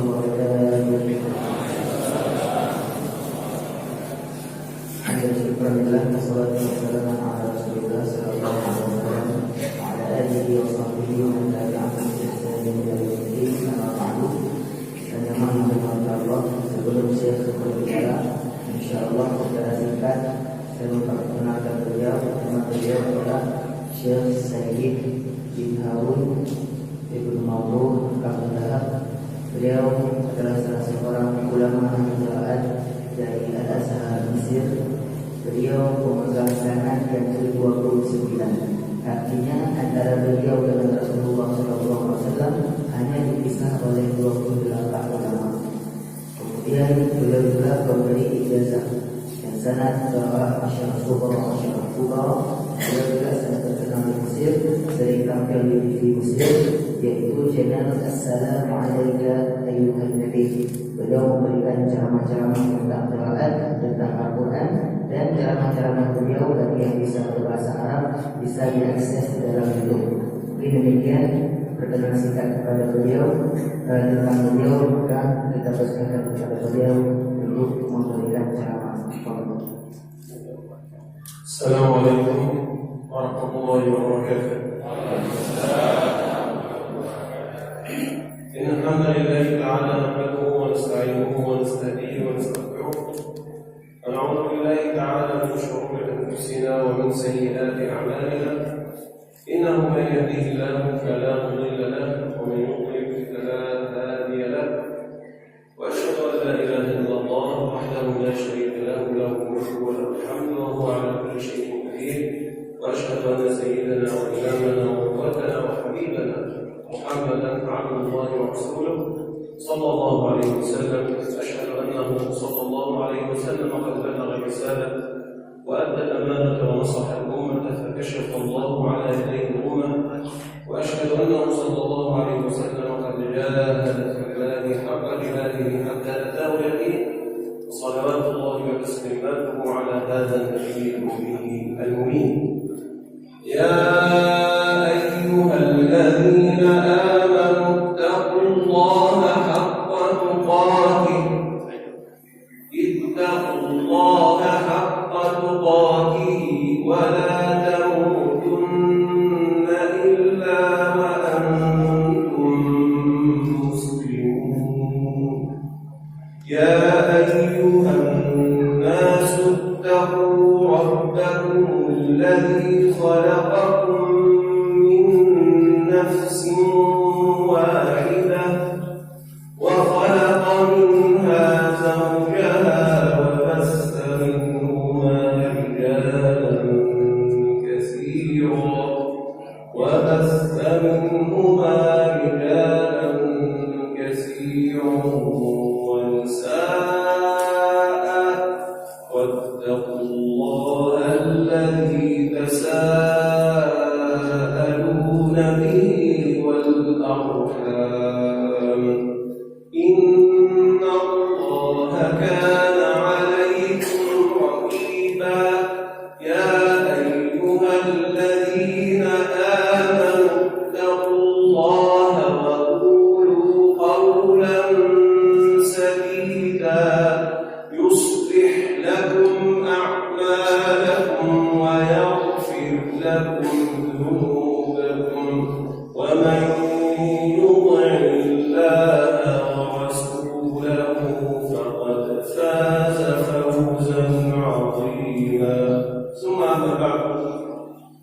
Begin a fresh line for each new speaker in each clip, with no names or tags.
وبركاته. Alhamdulillah, wassalatu wassalamu ala Rasulillah sallallahu alaihi wasallam wa ala alihi wa sahbihi wa man tabi'ahum bi ihsan ila yaumil din. Amma ba'du. Saya mohon Allah sebelum saya berbicara, insyaallah secara singkat saya memperkenalkan beliau. Nama beliau adalah Syekh Sayyid bin Harun Ibn Mawlud Al-Dahab. Beliau adalah salah seorang ulama qiraat dari Al-Azhar Mesir. Beliau pemegang sanad yang ke-29. Artinya antara beliau dengan Rasulullah SAW hanya dipisah oleh 28 ulama. Kemudian beliau juga memberi ijazah dan sanad qiraat Asy'ar Kubra, Asy'ar Kubra. Beliau juga sangat terkenal di Mesir, sering tampil di TV Mesir, yaitu channel Assalamu Alayka Ayyuhan Nabi. Beliau memberikan ceramah-ceramah tentang qiraat, tentang Al-Quran, dan ceramah-ceramah beliau bagi yang bisa berbahasa Arab bisa diakses dalam YouTube. Ini demikian perkenalan singkat kepada beliau tentang beliau. Maka kita persilakan kepada beliau untuk memberikan ceramah.
Assalamualaikum warahmatullahi wabarakatuh. Innal hamdalillah ta'ala nahmaduhu wa nasta'inuhu wa nasta'dihi wa nastaghfiruh. ونعوذ بالله تعالى من شرور انفسنا ومن سيئات اعمالنا انه من يهده الله فلا مضل له ومن يضلل فلا هادي له واشهد ان لا اله الا الله وحده لا شريك له له الملك وله الحمد وهو على كل شيء قدير واشهد ان سيدنا وامامنا وقوتنا وحبيبنا محمدا عبد الله ورسوله صلى الله عليه وسلم. أشهد أنه صلى الله عليه وسلم قد بلغ الرسالة وأدى الأمانة ونصح الأمة فكشف الله على يديه الأمة. وأشهد أنه صلى الله عليه وسلم قد جاهد في الله حق جهاده حتى أتاه اليقين. صلوات الله وتسليماته على هذا النبي الأمي المبين. يا أيها الذين آمنوا اتقوا الله حق تقاته ولا تموتن إلا وأنتم مسلمون. يا أيها الناس اتقوا ربكم الذي خلقكم من نفس واحدة وخلق منها زوجها وبث منهما رجالا كثيرا ونساء واتقوا الله الذي تساءلون به والأرحام إن الله كان عليكم رقيبا. يا أيها الذين آمنوا اتقوا الله وقولوا قولا سديدا يصلح لكم أعمالكم ويغفر لكم ذنوبكم ومن يطع الله ورسوله فقد فاز فوزا عظيما. ثم أما بعد،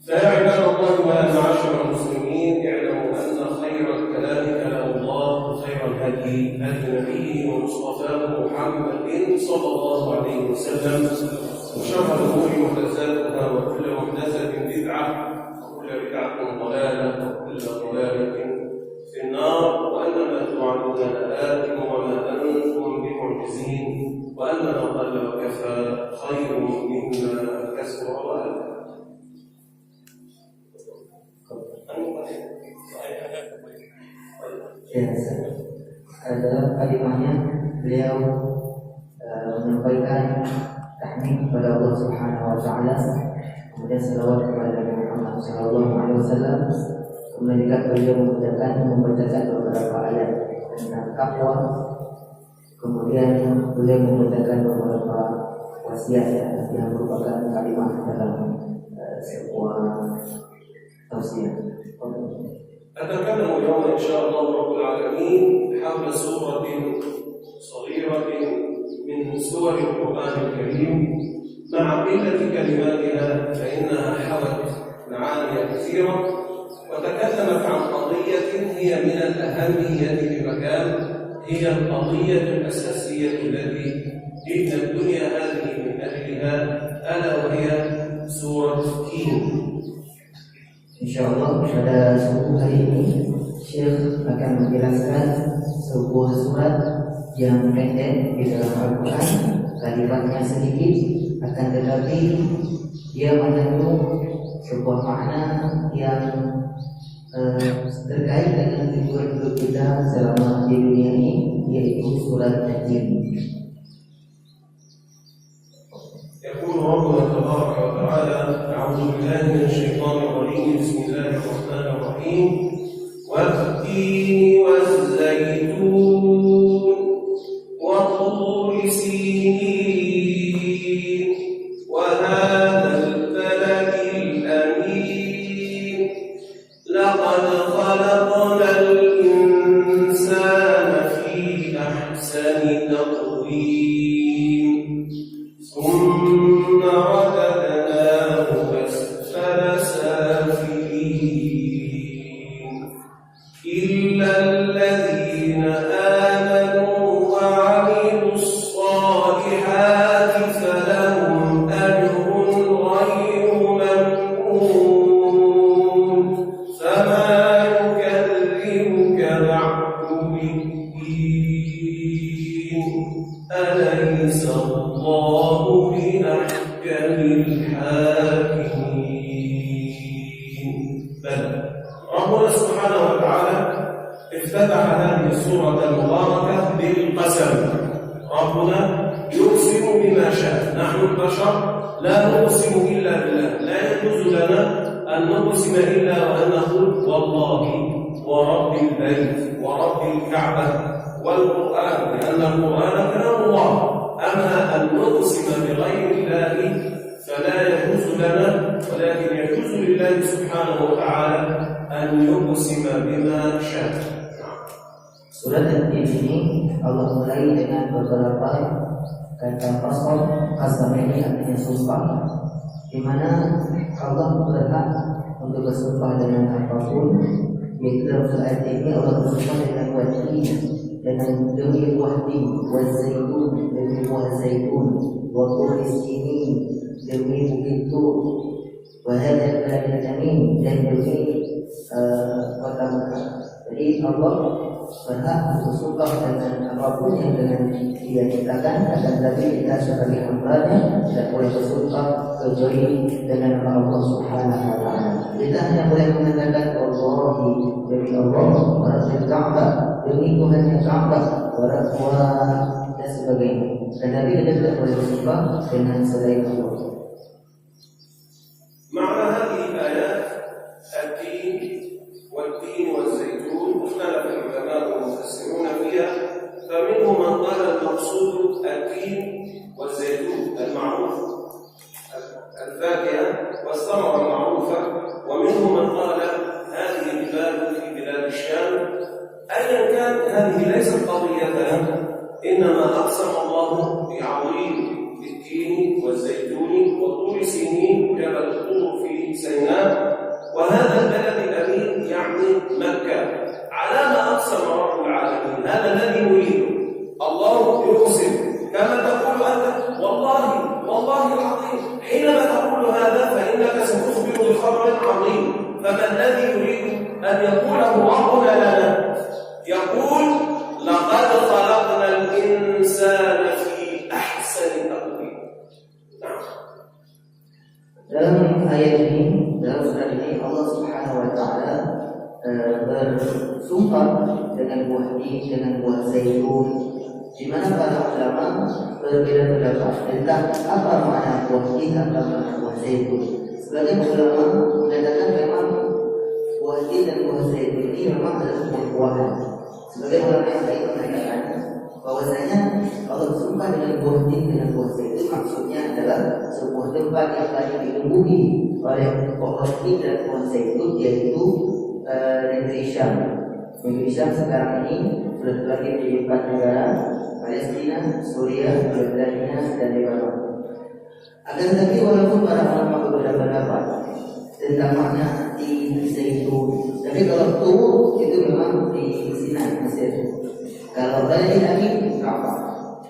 فيا عباد الله ويا معاشر المسلمين، اعلموا أن خير الكلام كلام الله وخير الهدي هدي نبيه ومصطفاه محمد صلى الله عليه وسلم وشر الأمور محدثاتها وكل محدثة بدعة وكل بدعة ضلالة وكل ضلالة في النار وأنما توعدون لآت وما أنتم بمعجزين وأن ما قل وكفى خير مما كسر وألف.
Ya, dalam kalimahnya beliau menyampaikan tahmid kepada Allah Subhanahu wa taala, kemudian selawat kepada Nabi Muhammad sallallahu alaihi wasallam. Kemudian juga beliau membacakan beberapa ayat. Dan takwa. Kemudian beliau membacakan beberapa wasiat yang merupakan kalimat dalam sebuah tausiah.
أتكلم اليوم إن شاء الله رب العالمين حول سورة صغيرة من سور القرآن الكريم مع قلة كلماتها فإنها حوت معاني كثيرة وتكلمت عن قضية هي من الأهمية بمكان، هي القضية الأساسية التي جئنا الدنيا هذه من أجلها، ألا وهي سورة تين.
Insyaallah pada subuh hari ini Syekh akan menjelaskan sebuah surat yang pendek di dalam Al-Quran, kalimatnya sedikit, akan tetapi dia mengandung sebuah makna yang terkait dengan tujuan hidup kita selama di dunia ini, yaitu surat At-Tin.
يقول ربنا تبارك وتعالى: أعوذ بالله من الشيطان الرجيم، بسم الله الرحمن الرحيم: والتين والزيتون وطور سينين وهذا البلد الأمين لقد خلقنا الإنسان في أحسن تقويم ثم رددناه أسفل سافلين إلا الذين آمنوا وعملوا الصالحات فلهم أجر غير ممنون فما يكذبك بعد بالدين أليس الله بأحكم الحاكمين. بل ربنا سبحانه وتعالى افتتح هذه السورة المباركة بالقسم. ربنا يقسم بما شاء، نحن البشر لا نقسم إلا بالله، لا يجوز لنا أن نقسم إلا وأن نقول والله ورب البيت ورب الكعبة والقرآن، لأن القرآن كلام الله. أما أن نقسم بغير الله فلا يجوز لنا، ولكن يجوز لله سبحانه وتعالى أن يقسم بما شاء.
Surat At-Tin ini Allah mulai dengan beberapa kata qasam ini artinya sumpah, di mana Allah berhak untuk bersumpah dengan apapun, yaitu dalam surat ini Allah bersumpah dengan wajib, dengan demi buah tin, wa zaitun demi buah zaitun, wa turi sinin demi bukit Tur, wa hadzal baladil amin dan demi kota Mekah. Jadi Allah berhak bersumpah dengan apapun yang dengan dia nyatakan, akan tetapi kita sebagai hamba-Nya tidak boleh bersumpah kecuali dengan nama Allah Subhanahu wa taala. Kita hanya boleh mengatakan Allahi demi Allah, wa rabbil Ka'bah demi Tuhannya Ka'bah, wa rabbwa dan sebagainya. Tetapi kita tidak boleh bersumpah dengan selain Allah.
معنى هذه الآيات التين والتين والزيتون اختلف العلماء والمفسرون فيها، فمنهم من قال المقصود التين والزيتون المعروف الفاكهة والثمرة المعروفة، ومنهم من قال هذه البلاد في بلاد الشام. أيا كان هذه ليست قضيتنا، إنما أقسم الله بعظيم بالتين والزيتون وطور سينين جبل الطور في سيناء وهذا البلد الأمين يعني مكة. على ما أقسم رب العالمين؟ هذا الذي نريده. الله يقسم كما تقول أنت والله والله العظيم، حينما تقول هذا فإنك ستخبر بخبر عظيم. فما الذي يريد أن يقوله ربنا لنا؟ يقول لقد خلقنا الإنسان في أحسن تقويم.
Dalam ayat ini, dalam surat ini Allah Subhanahu wa taala bersumpah dengan buah tin, dengan buah zaitun, di mana para ulama berbeda pendapat tentang apa makna buah tin, apa makna buah zaitun. Sebagian ulama mengatakan memang buah tin dan buah zaitun ini memang adalah buah-buahan. Sebagian ulama yang lain mengatakan bahwasanya kalau bersumpah dengan buah tin, dengan buah zaitun, maksudnya adalah sebuah tempat yang banyak ditumbuhi oleh pohon tin dan pohon zaitun, yaitu negeri Syam. Negeri Syam sekarang ini sudah terbagi menjadi 4 negara: Palestina, Suriah, Jordania, dan Lebanon. Akan tetapi walaupun para ulama berbeda pendapat tentang makna arti zaitun, tapi kalau tur itu memang di Sinai, Mesir. Kalau Bali lagi di Ka'bah,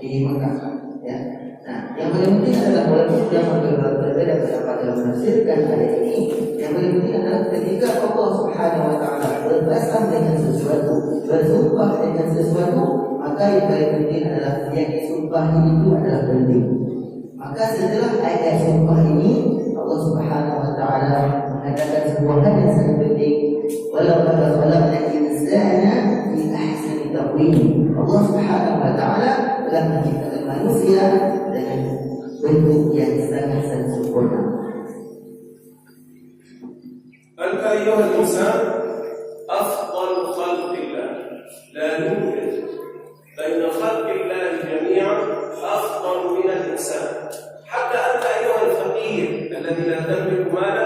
di Mekah, ya. Nah, yang paling penting adalah walaupun ulama berbeda pendapat dalam menafsirkan ayat ini, yang paling penting adalah ketika Allah Subhanahu wa taala berqasam dengan sesuatu, bersumpah dengan sesuatu, maka yang paling penting adalah yang disumpah itu adalah penting. Maka setelah ayat sumpah ini, Allah Subhanahu wa taala mengatakan sebuah hal yang sangat penting, walau khalaqal insana fi ahsani taqwim. Allah Subhanahu wa taala telah menciptakan manusia dengan bentuk yang sangat sempurna.
Anta ayyuhal insan afdal khalqillah, la yujad baina khalqillah jami'an afdal min al-insan. حتى أنت أيها الفقير الذي لا تملك مالا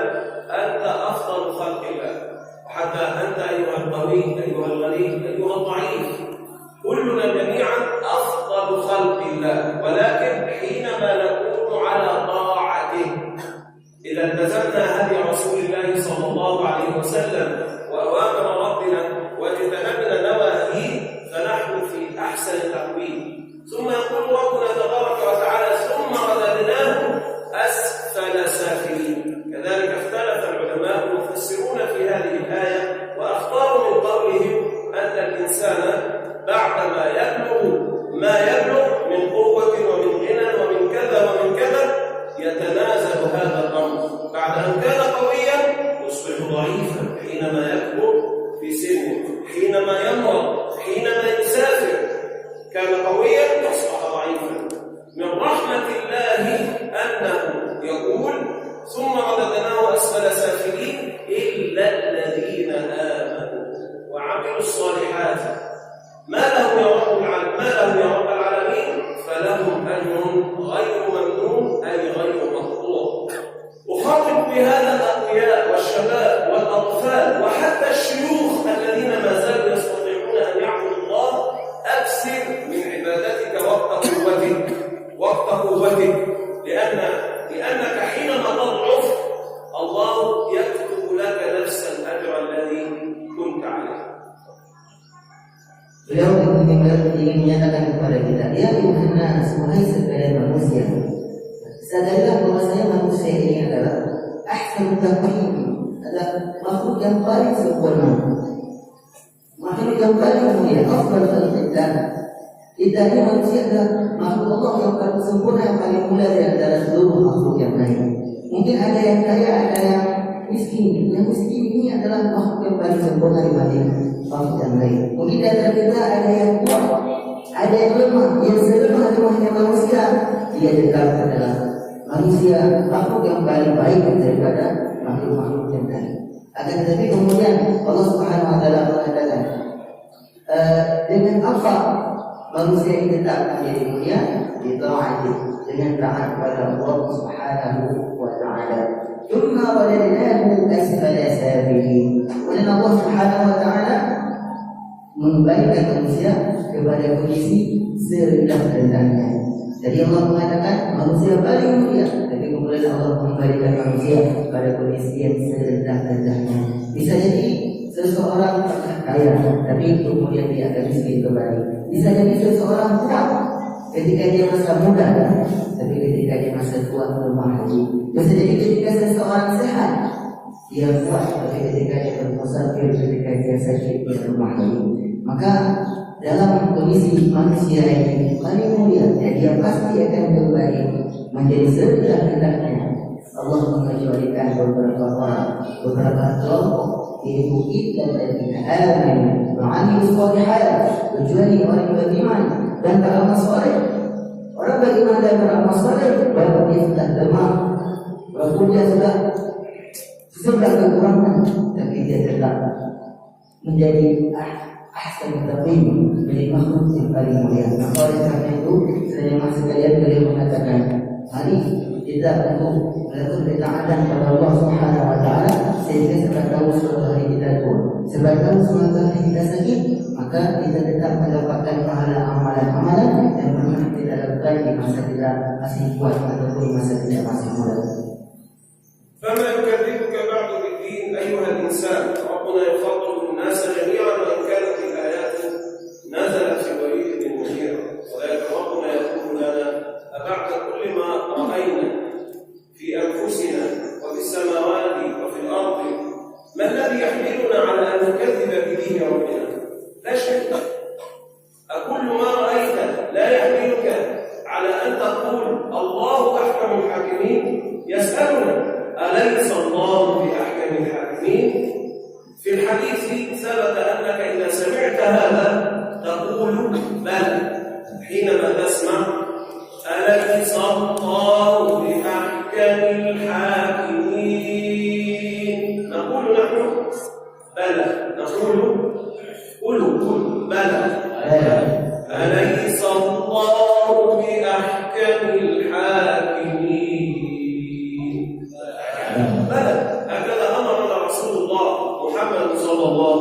أنت أفضل خلق الله، وحتى أنت أيها القوي أيها الغني أيها الضعيف، كلنا جميعا أفضل خلق الله، ولكن حينما نكون على طاعته، إذا التزمنا هدي رسول الله صلى الله عليه وسلم وأوامر ربنا واجتنبنا نواهيه فنحن في أحسن تقويم. ثم يقول ربنا تبارك وتعالى ثم رددناه أسفل سافلين. كذلك اختلف العلماء المفسرون في هذه الآية وأختاروا من قولهم أن الإنسان بعدما يبلغ ما يبلغ من قوة ومن غنى ومن كذا ومن كذا يتنازل هذا الأمر. بعد أن كان قويا يصبح ضعيفا حينما يكبر في سنه، حينما يمرض، حينما يسافر. كان قويا أصبح ضعيفا. من رحمة الله أنه يقول ثم رددناه أسفل سافلين إلا الذين آمنوا وعملوا الصالحات ما لهم يا رب العالمين فلهم أجر غير ممنون أي غير مقطوع. أخاطب بهذا الأقوياء والشباب والأطفال وحتى الشيوخ الذين ما زالوا يستطيعون أن يعبدوا الله: أكثر من عبادتك وقت قوتك، لأنك حينما تضعف الله يكتب لك نفس الأجر الذي كنت عليه.
Beliau ingin menyatakan kepada kita, ya ayuhan nas, wahai sekalian manusia, sadarilah bahwasanya manusia ini adalah ahsanut taqwim, adalah makhluk yang paling sempurna, makhluk yang paling mulia, afdal khalqillah. Kita ini manusia adalah makhluk Allah yang paling sempurna, yang paling mulia dari antara seluruh makhluk yang lain. Mungkin ada yang kaya, ada yang miskin. Yang miskin ini adalah makhluk yang paling sempurna dibanding makhluk yang lain. Mungkin di antara kita ada yang kuat, ada yang lemah. Yang selemah-lemahnya manusia, dia tetap adalah manusia, makhluk yang paling baik daripada makhluk-makhluk yang lain. Akan tetapi kemudian Allah Subhanahu wa taala mengatakan, dengan apa manusia ini tetap menjadi mulia? Ditaati, dengan taat kepada Allah Subhanahu wa taala. Thumma radadnahu asfala safilin. Dan Allah Subhanahu wa taala mengembalikan manusia kepada kondisi serendah-rendahnya. Jadi Allah mengatakan manusia paling mulia, tapi kemudian Allah mengembalikan manusia pada kondisi yang serendah-rendahnya. Bisa jadi seseorang kaya, tapi kemudian dia akan miskin kembali. Bisa jadi seseorang kuat ketika dia masa muda, tapi ketika dia masa tua lemah lagi. Bisa jadi ketika seseorang sehat, dia kuat, tapi ketika dia bermusafir, ketika dia sakit, dia lemah lagi. Maka dalam kondisi manusia ini paling mulia, dia pasti akan kembali menjadi serendah-rendahnya. Allah mengecualikan beberapa orang, beberapa kelompok, yaitu illa alladziina aamanu wa 'amilus shalihaat, kecuali orang yang beriman dan beramal saleh. Orang beriman dan beramal saleh walaupun dia sudah lemah, walaupun dia sudah kekurangan, tapi dia tetap menjadi ahsan taqwim, menjadi makhluk yang paling mulia. Maka oleh karena itu, sejamaah sekalian beliau mengatakan, mari kita untuk melakukan ketaatan kepada Allah Subhanahu Wa Taala sehingga sebab tahu suatu hari kita tua, sebab tahu suatu hari kita sakit, maka kita tetap mendapatkan pahala amalan-amalan yang pernah kita lakukan di masa kita masih kuat ataupun masa kita masih muda.
فما يكذبك بعد بالدين أيها الإنسان. ربنا يخاطب الناس جميعا وإن كانت الآيات نزلت في وليد بن المغيرة، ولكن ربنا يقول لنا أبعد كل ما رأينا في أنفسنا وفي السماوات وفي الأرض ما الذي يحملنا على أن نكذب بدين ربنا؟ لا شيء. أكل ما رأيت لا يحملك على أن تقول الله أحكم الحاكمين؟ يسألنا أليس الله بأحكم الحاكمين؟ في الحديث ثبت أنك إذا سمعت هذا تقول بل حينما تسمع أليس الله بأحكم الحاكمين؟ نقول نحن بلى، نقول قولوا بلى أليس الله بأحكم الحاكمين؟ بلى، هكذا أمرنا رسول الله محمد صلى الله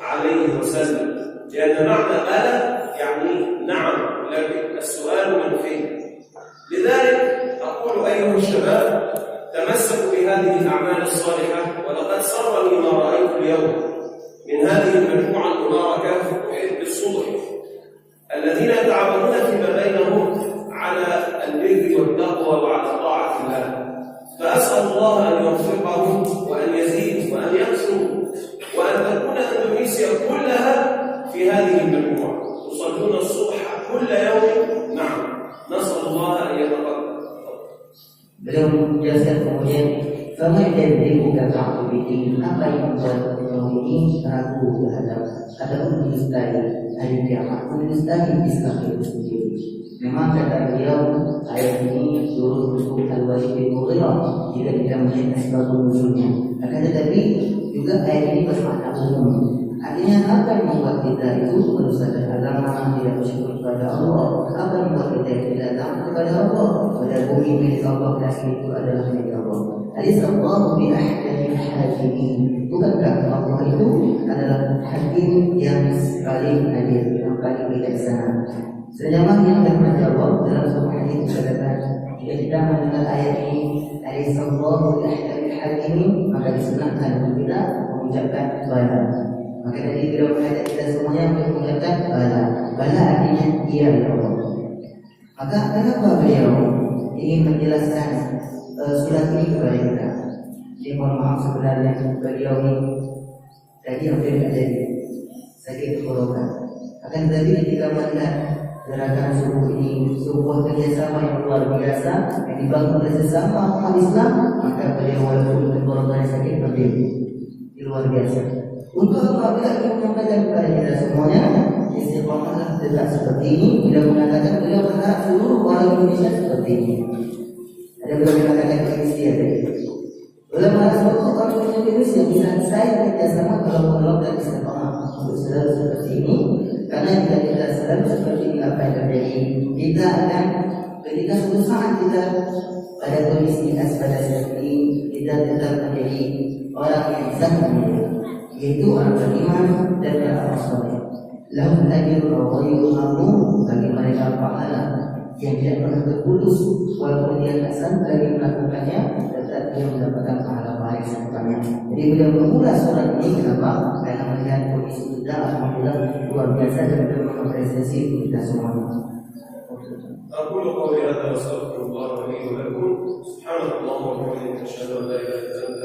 عليه وسلم، لأن معنى بلى يعني نعم، لكن السؤال منفي. لذلك أقول أيها الشباب تمسكوا بهذه الأعمال الصالحة، ولقد سرني ما رأيت اليوم من هذه المجموعة المباركة أحب الصلح الذين يتعاونون فيما بينهم على البر والتقوى وعلى طاعة الله. فأسأل الله أن يوفقهم وأن يزيدوا وأن يكثروا وأن تكون أندونيسيا كلها في هذه المجموعة يصلون الصبح كل يوم. نعم، نسأل الله أن يتقبل.
Beliau menjelaskan kemudian, "Fama yadriku ka'atu bidin, apa yang membuat kaum ini ragu terhadap ataupun mendustai hari kiamat, mendustai Islam itu sendiri." Memang kata beliau, ayat ini turun untuk Al-Walid bin Mughirah jika kita melihat asbab nuzulnya. Akan tetapi juga ayat ini bermakna umum. Artinya apa yang membuat kita itu mendustakan agama, tidak bersyukur kepada Allah? Apa yang membuat kita tidak taat kepada Allah? Pada bumi milik Allah dan itu adalah milik Allah. Alisallahu bi ahkamil hakimin. Bukankah Allah itu adalah hakim yang paling adil, yang paling bijaksana? Sejamaah yang terjawab dalam sebuah hadis dikatakan, jika kita mendengar ayat ini, alisallahu bi ahkamil hakimin, maka disunahkan kita mengucapkan bala. Maka tadi beliau mengajak kita semuanya untuk mengucapkan bala. Bala artinya iya ya Allah. Maka kenapa beliau ingin menjelaskan surat ini kepada kita? Jadi mohon maaf sebenarnya beliau ini tadi hampir tidak jadi sakit tenggorokan. Akan tetapi ketika melihat gerakan subuh ini sebuah kerjasama yang luar biasa yang dibangun oleh sesama umat Islam, maka beliau walaupun tenggorokan sakit berdiri luar biasa. Untuk apabila kita menyampaikan kepada kita semuanya, istiqamah tetap seperti ini. Bila mengatakan beliau berharap seluruh orang Indonesia seperti ini. Ada beliau mengatakan Indonesia tadi. Ulama seluruh orang Indonesia bisa saya kerjasama kalau melakukan istiqamah untuk selalu seperti ini. Karena jika kita selalu seperti ini, apa yang terjadi? Kita akan ketika suatu saat kita pada kondisi pada seperti ini, kita tetap menjadi orang yang sangat mulia, yaitu orang beriman dan beramal saleh. Lahum ajrun ghairu mamnun, bagi mereka pahala yang tidak pernah terputus, walaupun dia kasar bagi melakukannya, tetap dia mendapatkan pahala-pahala yang banyak. Jadi beliau memulai surat ini kenapa? Karena melihat kondisi kita alhamdulillah luar biasa dan beliau mengapresiasi kita semua.
أقول قولي هذا وأستغفر الله لي ولكم. سبحانك اللهم وبحمدك أشهد أن لا إله إلا أنت